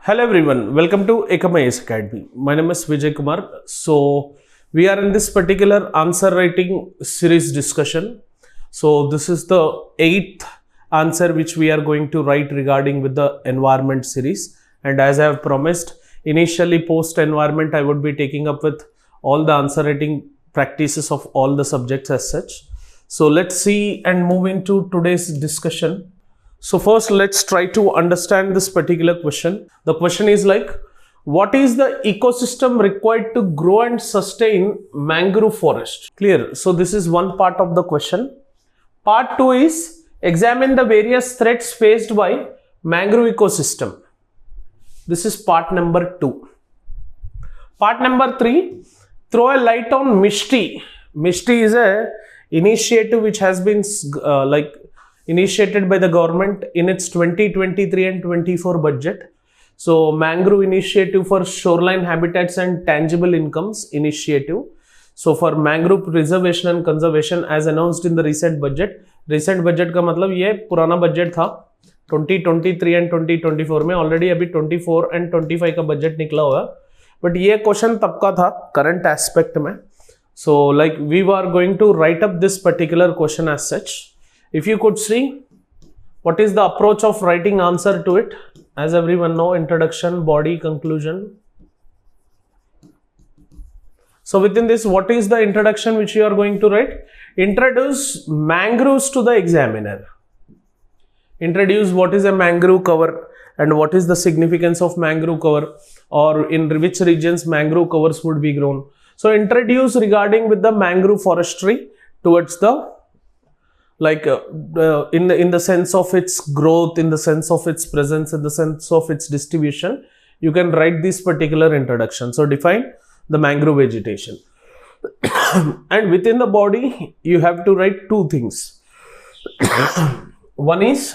Hello everyone, welcome to Ekam Academy. My name is Vijay Kumar. So we are in this particular answer writing series discussion. So this is the 8th answer which we are going to write regarding with the environment series. And as I have promised, initially post environment I would be taking up with all the answer writing practices of all the subjects as such. So let's see and move into today's discussion. So first let's try to understand this particular question. The question is like, what is the ecosystem required to grow and sustain mangrove forest? Clear. So this is one part of the question. Part 2 is examine the various threats faced by mangrove ecosystem. This is part number 2. Part number 3, throw a light on MISTI. MISTI is a initiative which has been initiated by the government in its 2023 and 24 budget. So mangrove initiative for shoreline habitats and tangible incomes initiative. So for mangrove preservation and conservation as announced in the recent budget. Recent budget का मतलब ये पुराना budget था 2023 and 2024 में, already अभी 24 and 25 का budget निकला हुआ, बट ये क्वेश्चन तब का था करंट एस्पेक्ट में. So like we were going to write up this particular question as such. If you could see what is the approach of writing answer to it, as everyone know, introduction, body, conclusion. So within this, what is the introduction which you are going to write? Introduce mangroves to the examiner. Introduce what is a mangrove cover and what is the significance of mangrove cover, or in which regions mangrove covers would be grown. So introduce regarding with the mangrove forestry towards the in the sense of its growth, in the sense of its presence, in the sense of its distribution, you can write this particular introduction. So define the mangrove vegetation. And within the body, you have to write two things. One is,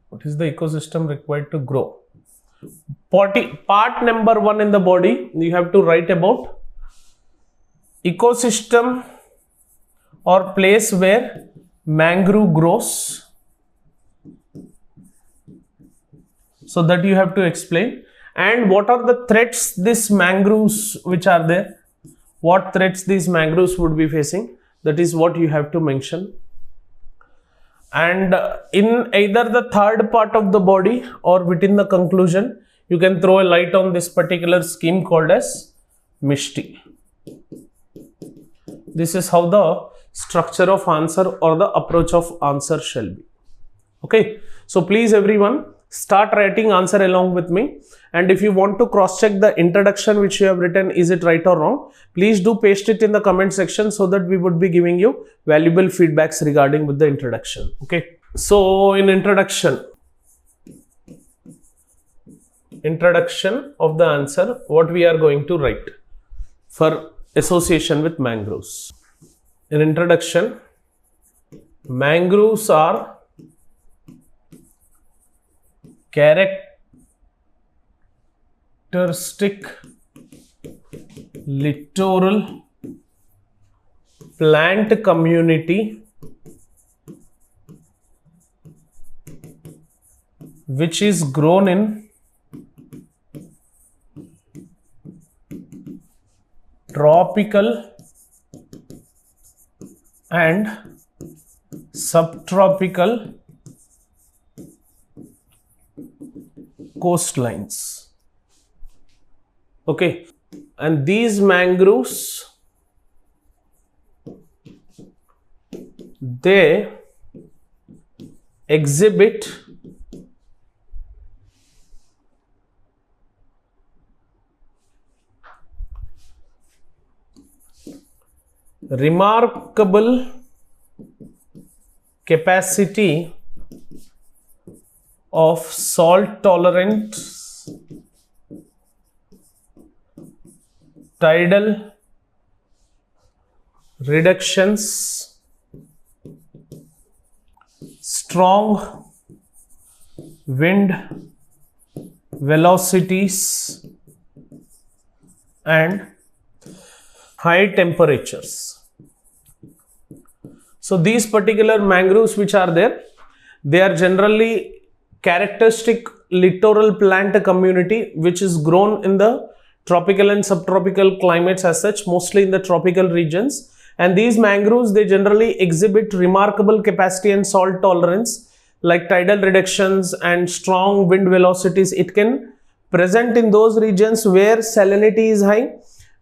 what is the ecosystem required to grow? Part number 1 in the body, you have to write about ecosystem or place where mangrove grows. So that you have to explain. And what are the threats these mangroves which are there? What threats these mangroves would be facing? That is what you have to mention. And in either the third part of the body or within the conclusion, you can throw a light on this particular scheme called as MISTI. This is how the structure of answer or the approach of answer shall be. Okay, so please everyone start writing answer along with me, and if you want to cross check the introduction which you have written, is it right or wrong, please do paste it in the comment section so that we would be giving you valuable feedbacks regarding with the introduction. Okay, so in introduction of the answer, what we are going to write for association with mangroves. In introduction, mangroves are characteristic littoral plant community which is grown in tropical and subtropical coastlines. Okay, and these mangroves, they exhibit remarkable capacity of salt tolerant tidal reductions, strong wind velocities and high temperatures. So these particular mangroves which are there, they are generally characteristic littoral plant community which is grown in the tropical and subtropical climates as such, mostly in the tropical regions. And these mangroves, they generally exhibit remarkable capacity and salt tolerance, like tidal reductions and strong wind velocities. It can present in those regions where salinity is high,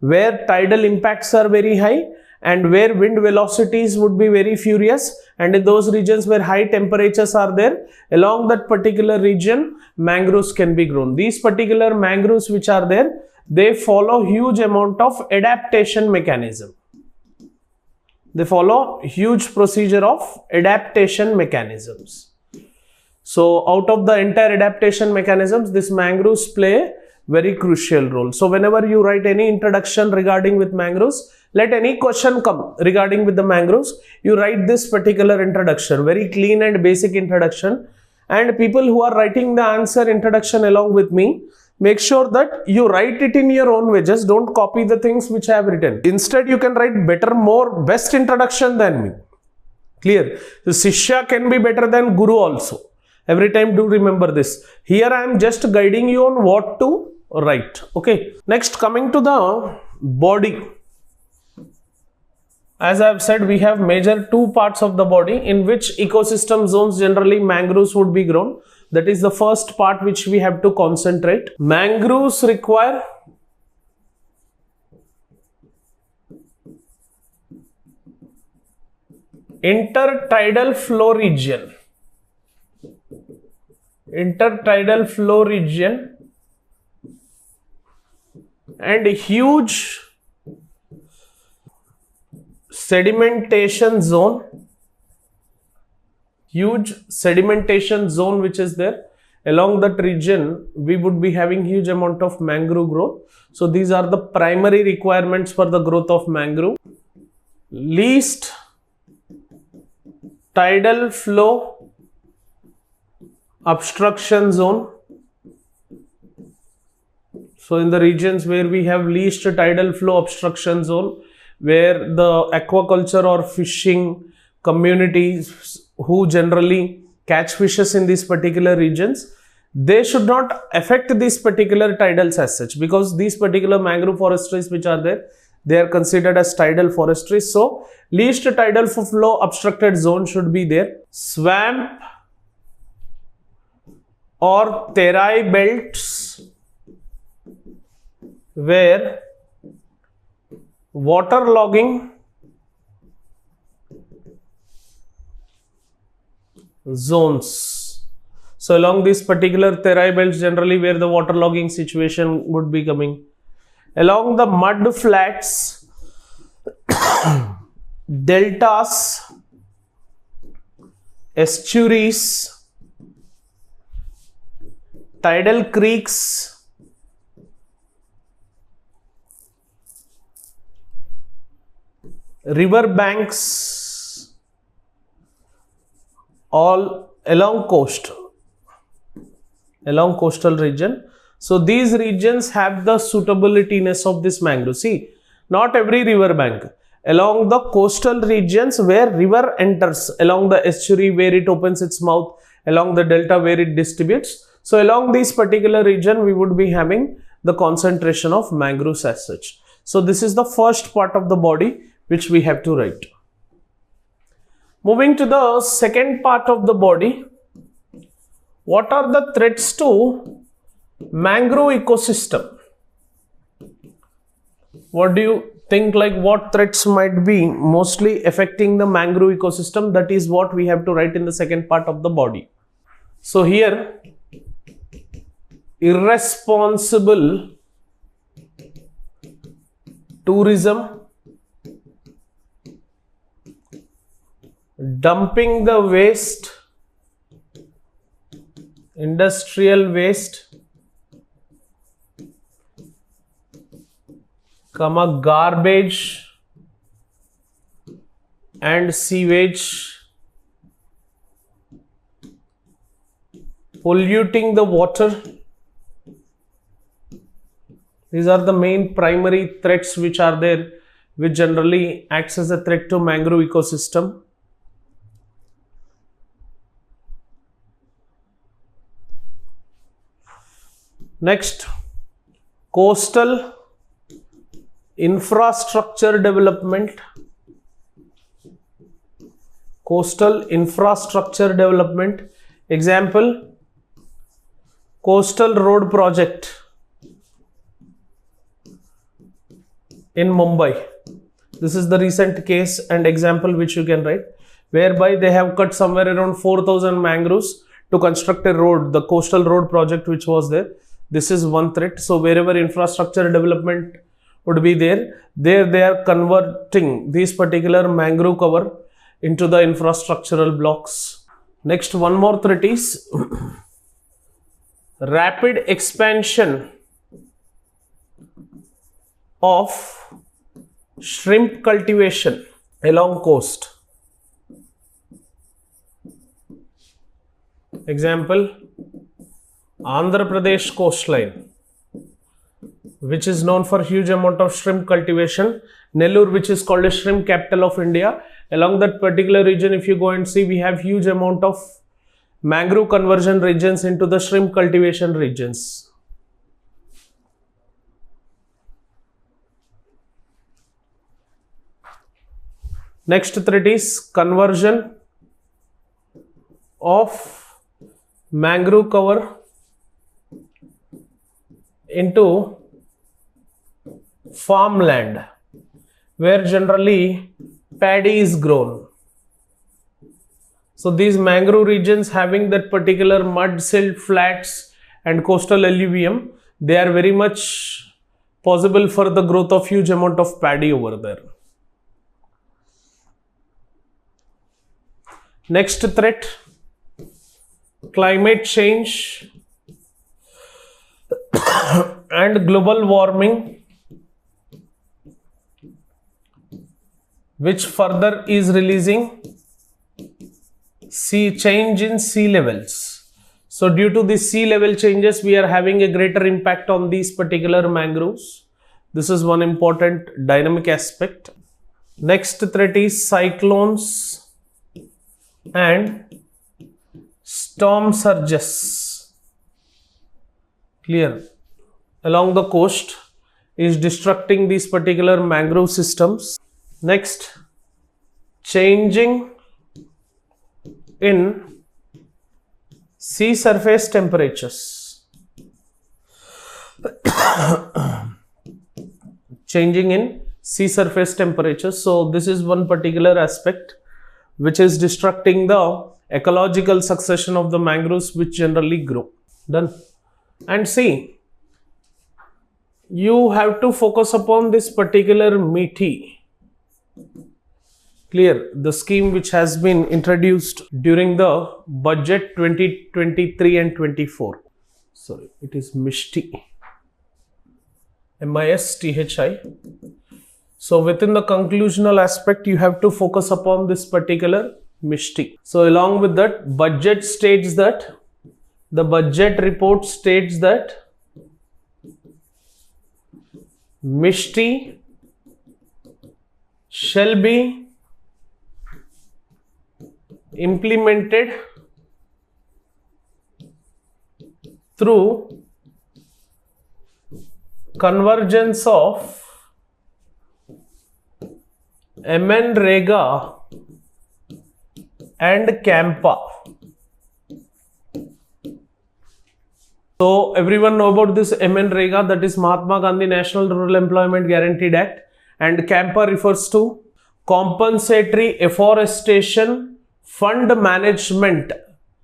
where tidal impacts are very high, and where wind velocities would be very furious, and in those regions where high temperatures are there. Along that particular region, mangroves can be grown. These particular mangroves which are there, they follow huge amount of adaptation mechanism. They follow huge procedure of adaptation mechanisms. So out of the entire adaptation mechanisms, these mangroves play a very crucial role. So whenever you write any introduction regarding with mangroves, let any question come regarding with the mangroves, you write this particular introduction, very clean and basic introduction. And people who are writing the answer introduction along with me, make sure that you write it in your own way. Just don't copy the things which I have written. Instead, you can write better, more, best introduction than me. Clear? The Shishya can be better than Guru also. Every time do remember this. Here I am just guiding you on what to write. Okay. Next, coming to the body. As I have said, we have major two parts of the body in which ecosystem zones generally mangroves would be grown. That is the first part which we have to concentrate. Mangroves require intertidal flow region. Intertidal flow region and a huge sedimentation zone. Huge sedimentation zone which is there. Along that region, we would be having huge amount of mangrove growth. So these are the primary requirements for the growth of mangrove. Least tidal flow obstruction zone. So in the regions where we have least tidal flow obstruction zone, where the aquaculture or fishing communities who generally catch fishes in these particular regions, they should not affect these particular tidals as such, because these particular mangrove forestries which are there, they are considered as tidal forestries. So least tidal flow obstructed zone should be there. Swamp or terai belts where waterlogging zones. So along these particular terai belts, generally where the waterlogging situation would be coming. Along the mud flats, deltas, estuaries, tidal creeks, river banks, all along coastal region. So these regions have the suitabilityness of this mangrove. See, not every river bank. Along the coastal regions where river enters, along the estuary where it opens its mouth, along the delta where it distributes. So along this particular region, we would be having the concentration of mangroves as such. So this is the first part of the body which we have to write. Moving to the second part of the body, what are the threats to mangrove ecosystem? What do you think, like what threats might be mostly affecting the mangrove ecosystem? That is what we have to write in the second part of the body. So here, irresponsible tourism, dumping the waste, industrial waste, garbage and sewage, polluting the water. These are the main primary threats which are there, which generally acts as a threat to mangrove ecosystem. Next, coastal infrastructure development. Coastal infrastructure development. Example, coastal road project in Mumbai. This is the recent case and example which you can write, whereby they have cut somewhere around 4,000 mangroves to construct a road, the coastal road project which was there. This is one threat. So wherever infrastructure development would be there they are converting these particular mangrove cover into the infrastructural blocks. Next, one more threat is rapid expansion of shrimp cultivation along coast. Example, Andhra Pradesh coastline, which is known for huge amount of shrimp cultivation. Nellore, which is called a shrimp capital of India. Along that particular region, if you go and see, we have huge amount of mangrove conversion regions into the shrimp cultivation regions. Next threat is conversion of mangrove cover into farmland, where generally paddy is grown. So these mangrove regions having that particular mud, silt flats and coastal alluvium, they are very much possible for the growth of huge amount of paddy over there. Next threat, climate change and global warming, which further is releasing change in sea levels. So due to the sea level changes, we are having a greater impact on these particular mangroves. This is one important dynamic aspect. Next threat is cyclones and storm surges. Clear? Along the coast is destructing these particular mangrove systems. Next, changing in sea surface temperatures. Changing in sea surface temperatures. So this is one particular aspect which is destructing the ecological succession of the mangroves which generally grow. Done. And see, you have to focus upon this particular METI. Clear? The scheme which has been introduced during the budget 2023 and 24. Sorry, it is MISTI. MISTHI. So within the conclusional aspect, you have to focus upon this particular MISTI. So along with that, budget states that, the budget report states that MISTI shall be implemented through convergence of MNREGA and CAMPA. So everyone know about this MNREGA, that is Mahatma Gandhi National Rural Employment Guaranteed Act, and CAMPA refers to Compensatory Afforestation Fund Management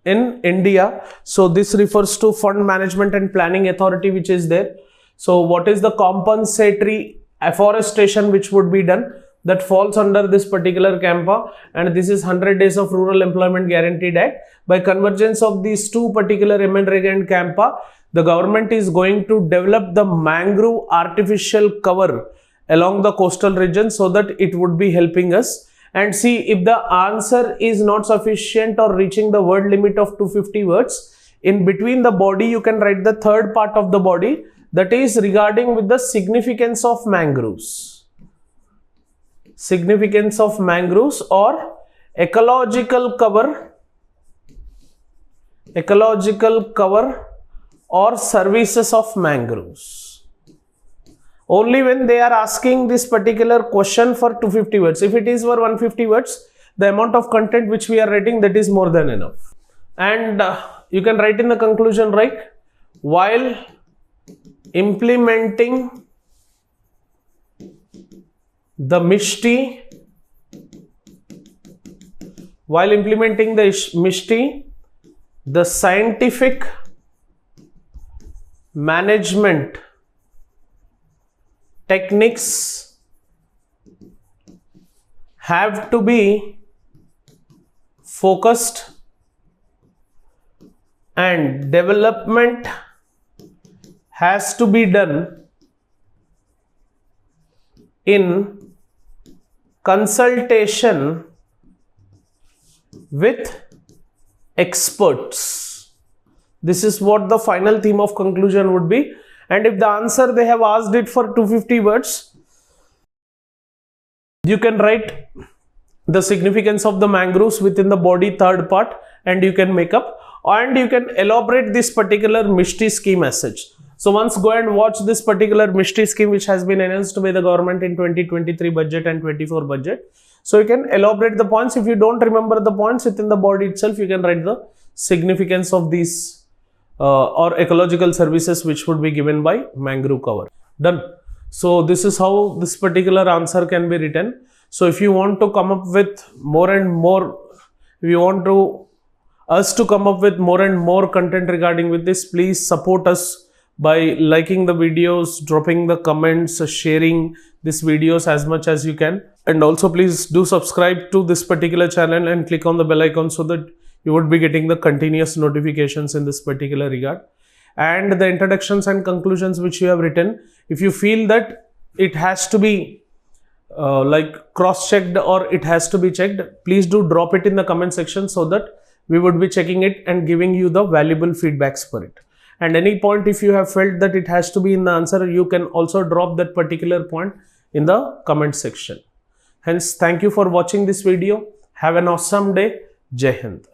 in India. So this refers to Fund Management and Planning Authority which is there. So what is the compensatory afforestation which would be done? That falls under this particular CAMPA, and this is 100 days of Rural Employment Guaranteed Act. By convergence of these two particular MNREGA and CAMPA, the government is going to develop the mangrove artificial cover along the coastal region so that it would be helping us. And see, if the answer is not sufficient or reaching the word limit of 250 words, in between the body you can write the third part of the body, that is regarding with the significance of mangroves. Significance of mangroves or ecological cover or services of mangroves. Only when they are asking this particular question for 250 words. If it is for 150 words, the amount of content which we are writing, that is more than enough. And you can write in the conclusion, right? While implementing the MISTI, the scientific management techniques have to be focused and development has to be done in consultation with experts. This is what the final theme of conclusion would be. And if the answer they have asked it for 250 words, you can write the significance of the mangroves within the body third part, and you can make up, and you can elaborate this particular MISTI scheme as such. So once go and watch this particular MISTI scheme which has been announced by the government in 2023 budget and 24 budget. So you can elaborate the points. If you don't remember the points within the body itself, you can write the significance of these or ecological services which would be given by mangrove cover. Done. So this is how this particular answer can be written. So if you want to come up with more and more, if you want us to come up with more and more content regarding with this, please support us by liking the videos, dropping the comments, sharing these videos as much as you can. And also please do subscribe to this particular channel and click on the bell icon so that you would be getting the continuous notifications in this particular regard. And the introductions and conclusions which you have written, if you feel that it has to be like cross-checked or it has to be checked, please do drop it in the comment section so that we would be checking it and giving you the valuable feedbacks for it. And any point if you have felt that it has to be in the answer, you can also drop that particular point in the comment section. Hence, thank you for watching this video. Have an awesome day. Jai Hind.